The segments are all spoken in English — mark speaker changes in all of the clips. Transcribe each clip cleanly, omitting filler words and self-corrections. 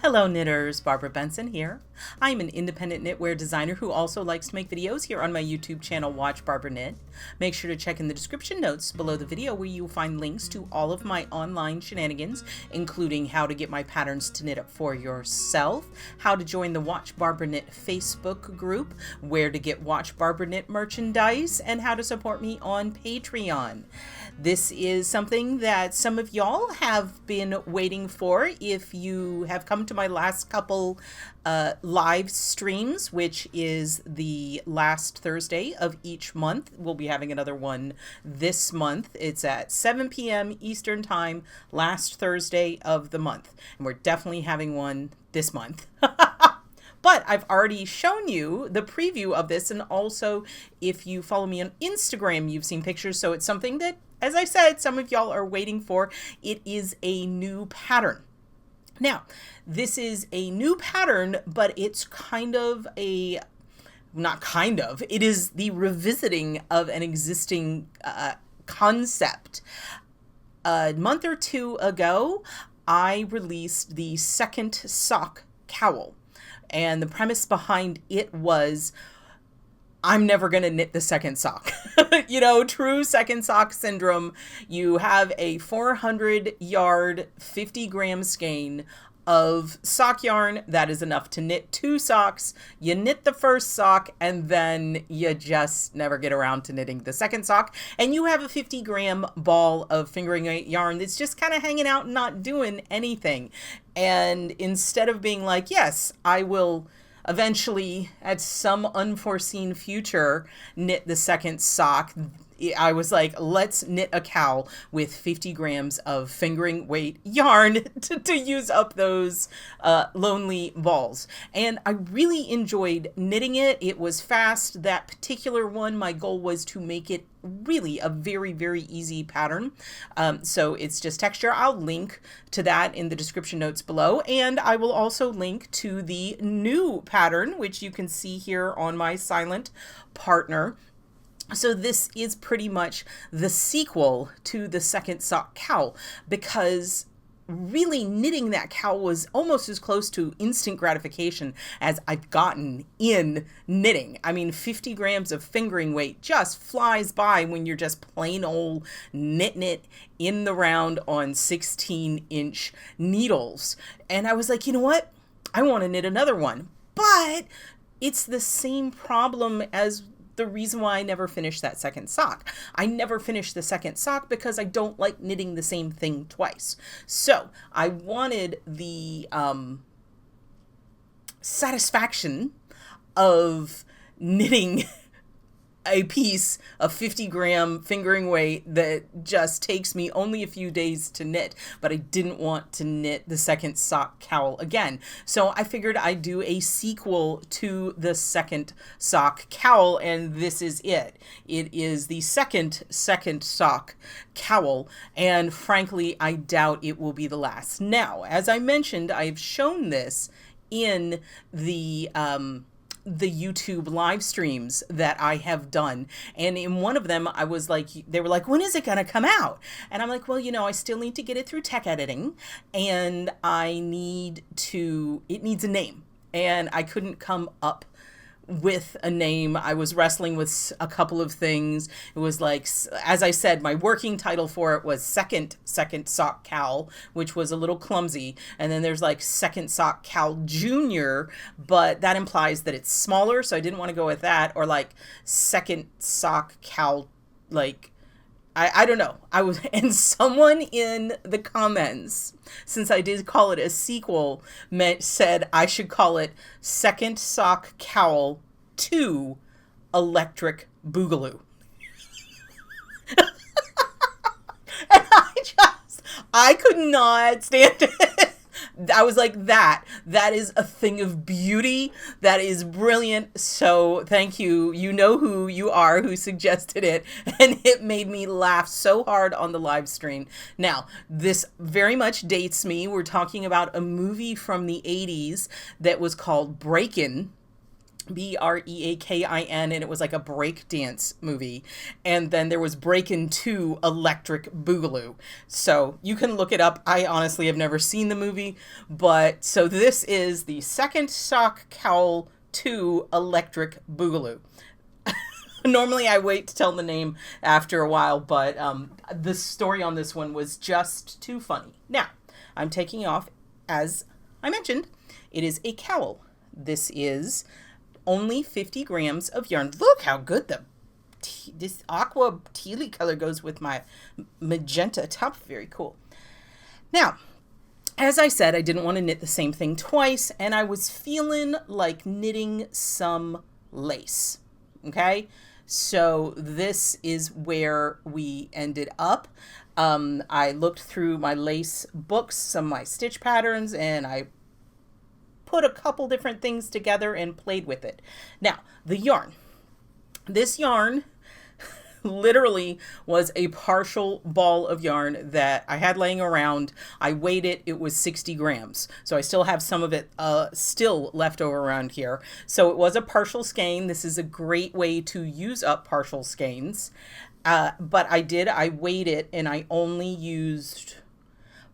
Speaker 1: Hello knitters, Barbara Benson here. I'm an independent knitwear designer who also likes to make videos here on my YouTube channel, Watch Barbara Knit. Make sure to check in the description notes below the video where you'll find links to all of my online shenanigans, including how to get my patterns to knit up for yourself, how to join the Watch Barbara Knit Facebook group, where to get Watch Barbara Knit merchandise, and how to support me on Patreon. This is something that some of y'all have been waiting for if you have come to my last couple live streams, which is the last Thursday of each month. We'll be having another one this month. It's at 7 p.m. Eastern Time, last Thursday of the month. And we're definitely having one this month. But I've already shown you the preview of this, and also if you follow me on Instagram, you've seen pictures, so it's something that, as I said, some of y'all are waiting for. It is a new pattern. Now, this is a new pattern, but it's kind of a, not kind of, it is the revisiting of an existing concept. A month or two ago, I released the Second Sock Cowl. And the premise behind it was, I'm never going to knit the second sock. You know, true second sock syndrome. You have a 400 yard, 50-gram skein of sock yarn. That is enough to knit 2 socks. You knit the first sock and then you just never get around to knitting the second sock. And you have a 50-gram ball of fingering eight yarn that's just kind of hanging out and not doing anything. And instead of being like, yes, I will eventually at some unforeseen future knit the second sock, I was like, let's knit a cowl with 50 grams of fingering weight yarn to use up those lonely balls. And I really enjoyed knitting it. It was fast. That particular one, my goal was to make it really a very, very easy pattern. So it's just texture. I'll link to that in the description notes below. And I will also link to the new pattern, which you can see here on my silent partner. So this is pretty much the sequel to the Second Sock Cowl, because really knitting that cowl was almost as close to instant gratification as I've gotten in knitting. I mean, 50 grams of fingering weight just flies by when you're just plain old knitting it in the round on 16-inch needles. And I was like, you know what? I want to knit another one. But it's the same problem as the reason why I never finished that second sock. I never finished the second sock because I don't like knitting the same thing twice. So I wanted the satisfaction of knitting a piece of 50-gram fingering weight that just takes me only a few days to knit, but I didn't want to knit the Second Sock Cowl again. So I figured I'd do a sequel to the Second Sock Cowl, and this is it. It is the second Sock Cowl, and frankly, I doubt it will be the last. Now, as I mentioned, I've shown this in the YouTube live streams that I have done. And in one of them, I was like, they were like, when is it going to come out? And I'm like, well, you know, I still need to get it through tech editing, and it needs a name. And I couldn't come up with a name. I was wrestling with a couple of things. It was like, as I said, my working title for it was Second Sock Cowl, which was a little clumsy. And then there's like Second Sock Cowl Junior, but that implies that it's smaller, so I didn't want to go with that. Or like Second Sock Cowl, like, I don't know. And someone in the comments, since I did call it a sequel, said I should call it Second Sock Cowl 2 Electric Boogaloo. And I could not stand it. I was like, that is a thing of beauty. That is brilliant. So thank you. You know who you are, who suggested it. And it made me laugh so hard on the live stream. Now, this very much dates me. We're talking about a movie from the 80s that was called Breakin'. Breakin, and it was like a break dance movie. And then there was Breakin' 2 Electric Boogaloo. So you can look it up. I honestly have never seen the movie, but so this is the Second Sock Cowl 2 Electric Boogaloo. Normally I wait to tell the name after a while, but the story on this one was just too funny. Now, I'm taking off, as I mentioned, it is a cowl. This is only 50 grams of yarn. Look how good this aqua tealy color goes with my magenta top. Very cool. Now, as I said, I didn't want to knit the same thing twice, and I was feeling like knitting some lace. Okay, so this is where we ended up. I looked through my lace books, some of my stitch patterns, and I put a couple different things together and played with it. Now, the yarn. This yarn literally was a partial ball of yarn that I had laying around. I weighed it. It was 60 grams. So I still have some of it still left over around here. So it was a partial skein. This is a great way to use up partial skeins. But I weighed it, and I only used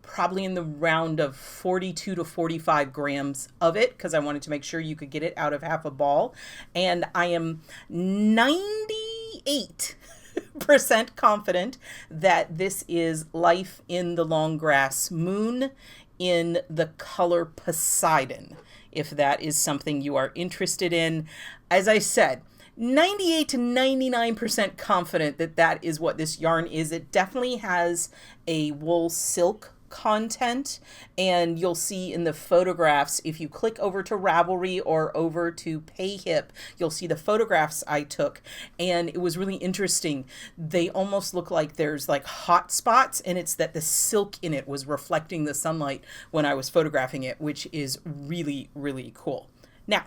Speaker 1: probably in the round of 42 to 45 grams of it, because I wanted to make sure you could get it out of half a ball. And I am 98% confident that this is Life in the Long Grass Moon in the color Poseidon, if that is something you are interested in. As I said, 98 to 99% confident that that is what this yarn is. It definitely has a wool silk content, and you'll see in the photographs, if you click over to Ravelry or over to PayHip, you'll see the photographs I took, and it was really interesting. They almost look like there's like hot spots, and it's that the silk in it was reflecting the sunlight when I was photographing it, which is really, really cool. Now,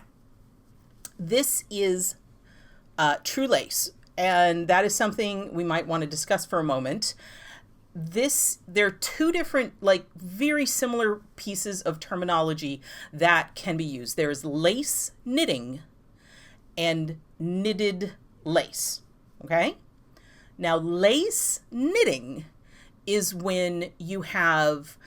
Speaker 1: this is true lace, and that is something we might want to discuss for a moment. There are two different, like, very similar pieces of terminology that can be used. There's lace knitting and knitted lace. Okay? Now, lace knitting is when you have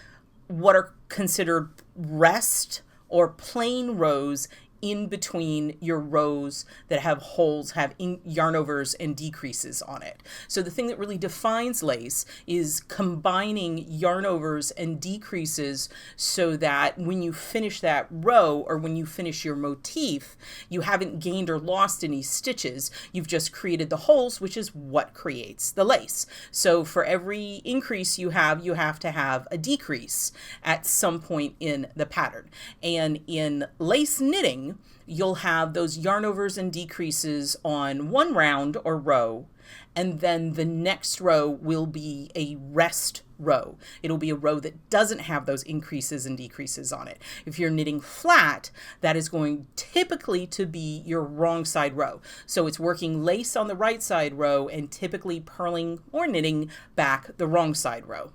Speaker 1: what are considered rest or plain rows in between your rows that have holes, have yarn overs and decreases on it. So the thing that really defines lace is combining yarn overs and decreases so that when you finish that row or when you finish your motif, you haven't gained or lost any stitches. You've just created the holes, which is what creates the lace. So for every increase you have to have a decrease at some point in the pattern. And in lace knitting, you'll have those yarn overs and decreases on one round or row, and then the next row will be a rest row. It'll be a row that doesn't have those increases and decreases on it. If you're knitting flat, that is going typically to be your wrong side row. So it's working lace on the right side row and typically purling or knitting back the wrong side row.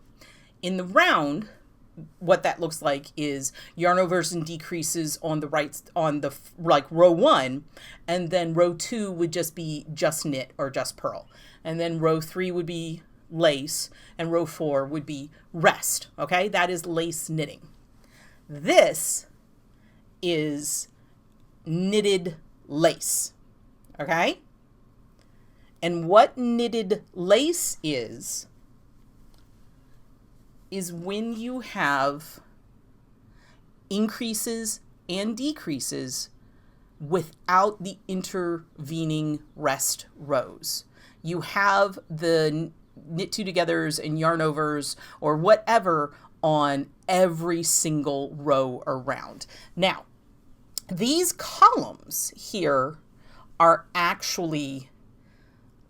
Speaker 1: In the round, what that looks like is yarn overs and decreases on the right, on the like row 1, and then row 2 would just be just knit or just purl, and then row 3 would be lace, and row 4 would be rest. Okay, that is lace knitting. This is knitted lace. Okay, and what knitted lace is when you have increases and decreases without the intervening rest rows. You have the knit two togethers and yarn overs or whatever on every single row around. Now, these columns here are actually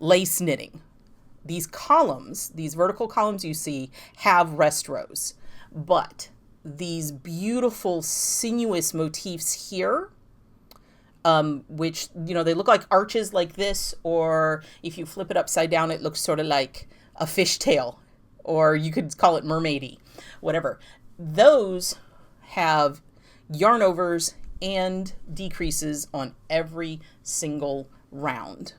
Speaker 1: lace knitting. These columns, these vertical columns you see, have rest rows, but these beautiful sinuous motifs here, which, you know, they look like arches like this, or if you flip it upside down, it looks sort of like a fishtail, or you could call it mermaidy, whatever. Those have yarn overs and decreases on every single round.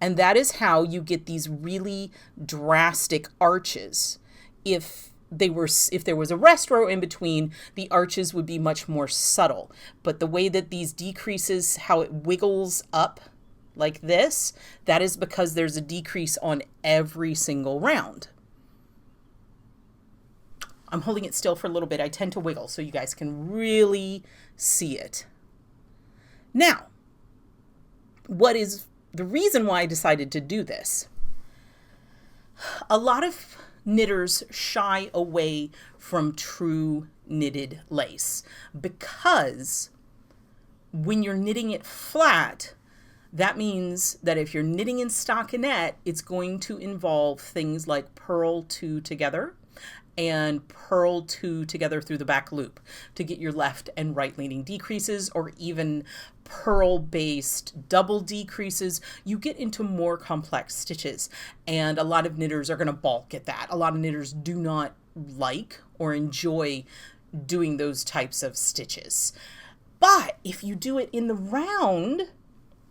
Speaker 1: And that is how you get these really drastic arches. If there was a rest row in between, the arches would be much more subtle. But the way that these decreases, how it wiggles up like this, that is because there's a decrease on every single round. I'm holding it still for a little bit. I tend to wiggle so you guys can really see it. Now, what is the reason why I decided to do this? A lot of knitters shy away from true knitted lace because when you're knitting it flat, that means that if you're knitting in stockinette, it's going to involve things like purl two together and purl two together through the back loop to get your left and right leaning decreases, or even purl based double decreases. You get into more complex stitches, and a lot of knitters are going to balk at that. A lot of knitters do not like or enjoy doing those types of stitches. But if you do it in the round,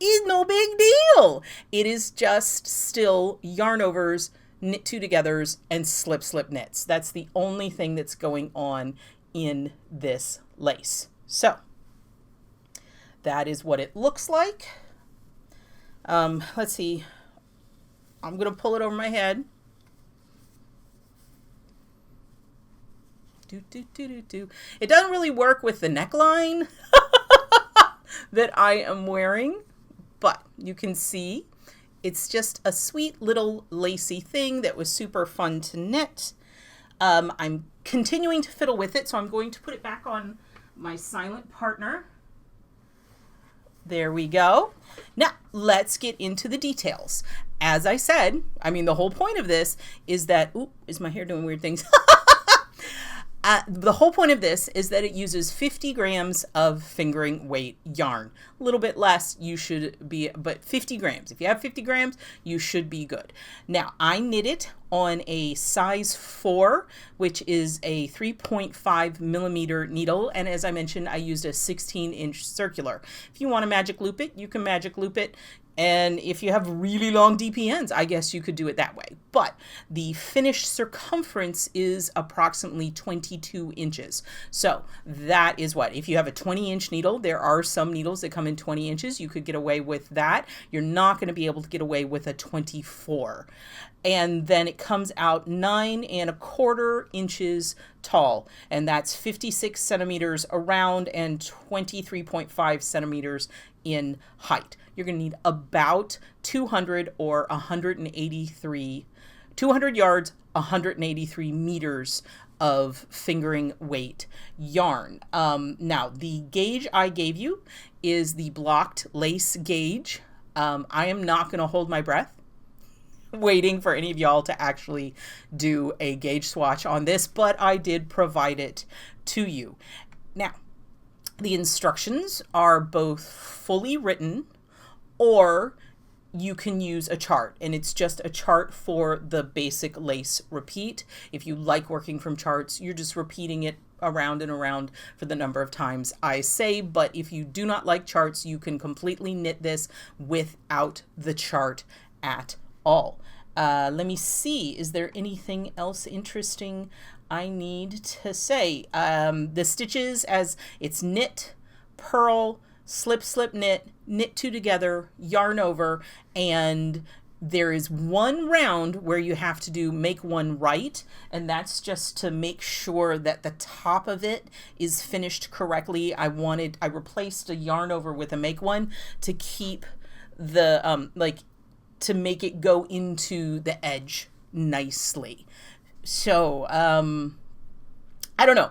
Speaker 1: it's no big deal. It is just still yarn overs, knit two togethers, and slip slip knits. That's the only thing that's going on in this lace. So that is what it looks like. Let's see. I'm going to pull it over my head. It doesn't really work with the neckline that I am wearing, but you can see it's just a sweet little lacy thing that was super fun to knit. I'm continuing to fiddle with it, so I'm going to put it back on my silent partner. There we go. Now, let's get into the details. As I said, the whole point of this is that, is my hair doing weird things? The whole point of this is that it uses 50 grams of fingering weight yarn. A little bit less, you should be, but 50 grams. If you have 50 grams, you should be good. Now, I knit it on a size 4, which is a 3.5 millimeter needle. And as I mentioned, I used a 16-inch circular. If you want to magic loop it, you can magic loop it. And if you have really long DPNs, I guess you could do it that way. But the finished circumference is approximately 22 inches. So that is what, if you have a 20-inch needle, there are some needles that come in 20 inches. You could get away with that. You're not going to be able to get away with a 24. And then it comes out 9¼ inches tall. And that's 56 centimeters around and 23.5 centimeters in height. You're going to need about 200 yards, 183 meters of fingering weight yarn. Now, the gauge I gave you is the blocked lace gauge. I am not going to hold my breath waiting for any of y'all to actually do a gauge swatch on this, but I did provide it to you. Now, the instructions are both fully written, or you can use a chart, and it's just a chart for the basic lace repeat. If you like working from charts, you're just repeating it around and around for the number of times I say. But if you do not like charts, you can completely knit this without the chart at all. Let me see, is there anything else interesting I need to say? The stitches, as it's knit, purl, slip, slip, knit, knit two together, yarn over, and there is one round where you have to make one right, and that's just to make sure that the top of it is finished correctly. I replaced a yarn over with a make one to keep the, to make it go into the edge nicely. So, I don't know.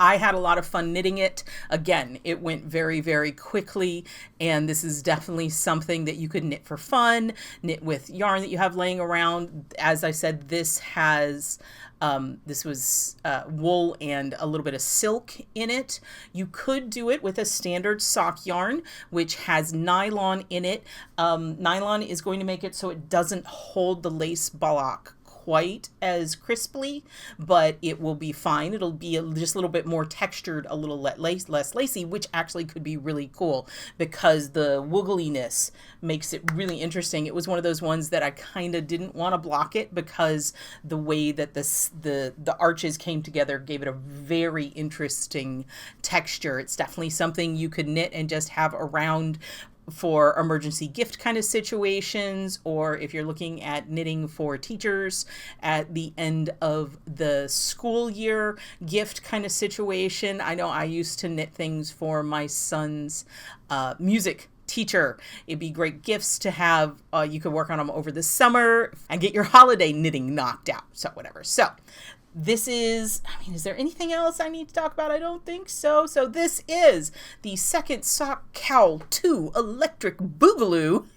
Speaker 1: I had a lot of fun knitting it. Again, it went very, very quickly, and this is definitely something that you could knit for fun, knit with yarn that you have laying around. As I said, this has, this was wool and a little bit of silk in it. You could do it with a standard sock yarn, which has nylon in it. Nylon is going to make it so it doesn't hold the lace block quite as crisply, but it will be fine. It'll be just a little bit more textured, a little less lacy, which actually could be really cool because the woogliness makes it really interesting. It was one of those ones that I kind of didn't want to block it because the way that the arches came together gave it a very interesting texture. It's definitely something you could knit and just have around for emergency gift kind of situations, or if you're looking at knitting for teachers at the end of the school year gift kind of situation. I know I used to knit things for my son's music teacher. It'd be great gifts to have. You could work on them over the summer and get your holiday knitting knocked out. So whatever. So this is, is there anything else I need to talk about? I don't think so. So this is the Second Sock Cowl 2 Electric Boogaloo.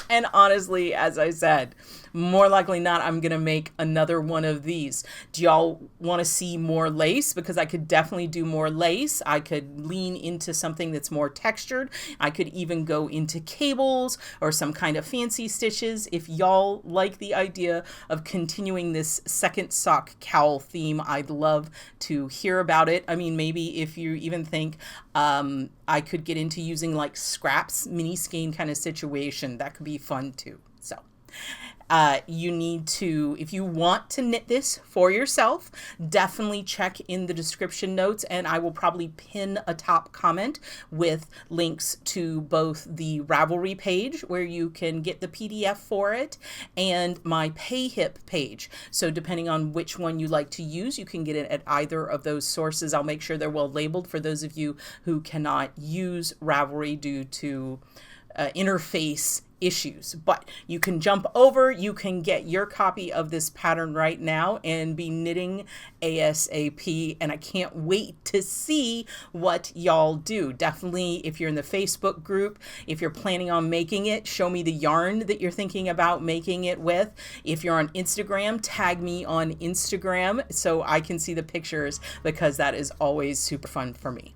Speaker 1: And honestly, as I said, more likely not, I'm going to make another one of these. Do y'all want to see more lace? Because I could definitely do more lace. I could lean into something that's more textured. I could even go into cables or some kind of fancy stitches. If y'all like the idea of continuing this Second Sock Cowl theme, I'd love to hear about it. I mean, maybe if you even think I could get into using like scraps, mini skein kind of situation, that could be fun too. So you need to, if you want to knit this for yourself, definitely check in the description notes, and I will probably pin a top comment with links to both the Ravelry page where you can get the PDF for it and my PayHip page. So depending on which one you like to use, you can get it at either of those sources. I'll make sure they're well labeled for those of you who cannot use Ravelry due to interface issues, but you can jump over, you can get your copy of this pattern right now and be knitting ASAP, and I can't wait to see what y'all do. Definitely, if you're in the Facebook group, if you're planning on making it, show me the yarn that you're thinking about making it with. If you're on Instagram, tag me on Instagram so I can see the pictures, because that is always super fun for me.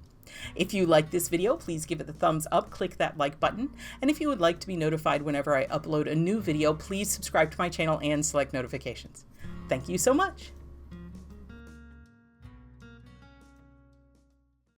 Speaker 1: If you like this video, please give it the thumbs up, click that like button, and if you would like to be notified whenever I upload a new video, please subscribe to my channel and select notifications. Thank you so much.